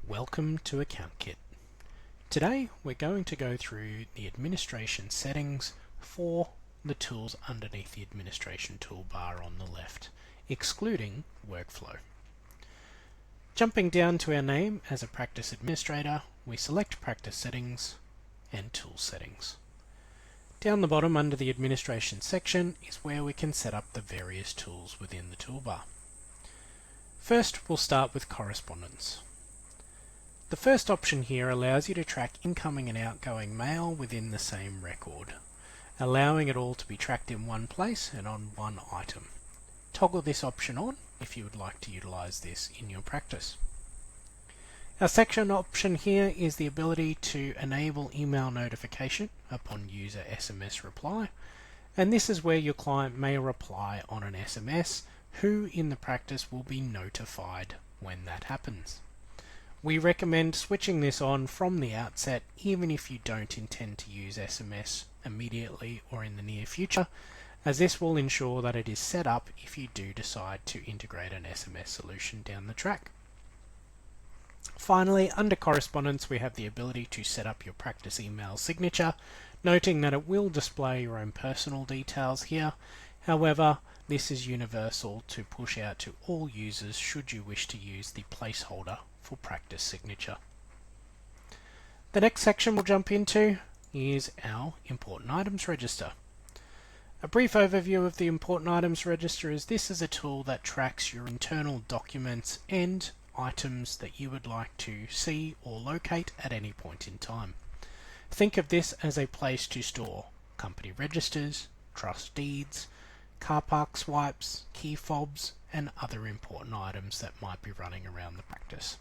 Welcome to AccountKit. Today we're going to go through the administration settings for the tools underneath the administration toolbar on the left, excluding workflow. Jumping down to our name as a practice administrator, we select practice settings and tool settings. Down the bottom under the administration section is where we can set up the various tools within the toolbar. First, we'll start with correspondence. The first option here allows you to track incoming and outgoing mail within the same record, allowing it all to be tracked in one place and on one item. Toggle this option on if you would like to utilize this in your practice. Our second option here is the ability to enable email notification upon user SMS reply, and this is where your client may reply on an SMS, who in the practice will be notified when that happens. We recommend switching this on from the outset, even if you don't intend to use SMS immediately or in the near future, as this will ensure that it is set up if you do decide to integrate an SMS solution down the track. Finally, under correspondence, we have the ability to set up your practice email signature, noting that it will display your own personal details here. However, this is universal to push out to all users should you wish to use the placeholder for practice signature. The next section we'll jump into is our important items register. A brief overview of the important items register is this is a tool that tracks your internal documents and items that you would like to see or locate at any point in time. Think of this as a place to store company registers, trust deeds, car park swipes, key fobs, and other important items that might be running around the practice.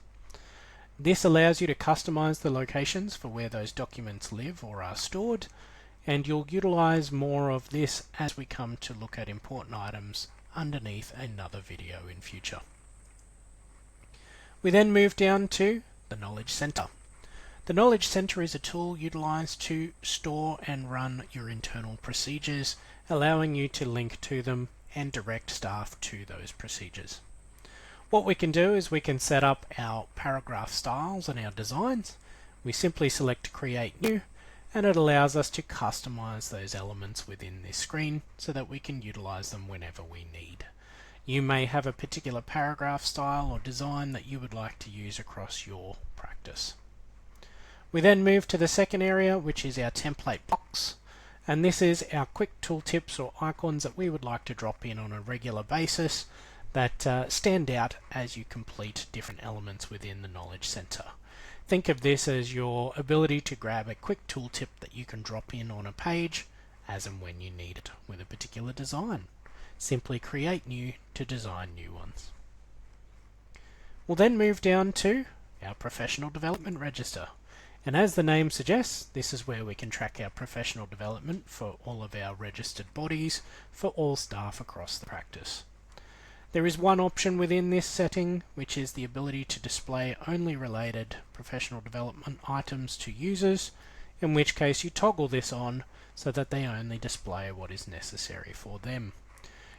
This allows you to customize the locations for where those documents live or are stored, and you'll utilize more of this as we come to look at important items underneath another video in future. We then move down to the Knowledge Center. The Knowledge Center is a tool utilized to store and run your internal procedures, allowing you to link to them and direct staff to those procedures. What we can do is we can set up our paragraph styles and our designs. We simply select Create New, and it allows us to customize those elements within this screen so that we can utilize them whenever we need. You may have a particular paragraph style or design that you would like to use across your practice. We then move to the second area, which is our template box, and this is our quick tooltips or icons that we would like to drop in on a regular basis that stand out as you complete different elements within the Knowledge Center. Think of this as your ability to grab a quick tooltip that you can drop in on a page as and when you need it with a particular design. Simply create new to design new ones. We'll then move down to our professional development register. And as the name suggests, this is where we can track our professional development for all of our registered bodies for all staff across the practice. There is one option within this setting, which is the ability to display only related professional development items to users, in which case you toggle this on so that they only display what is necessary for them.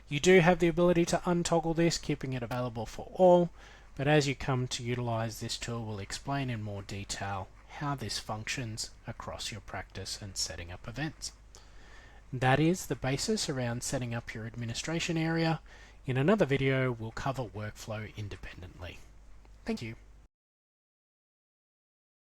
You do have the ability to untoggle this, keeping it available for all, but as you come to utilize this tool, we'll explain in more detail how this functions across your practice and setting up events. That is the basis around setting up your administration area. In another video, we'll cover workflow independently. Thank you.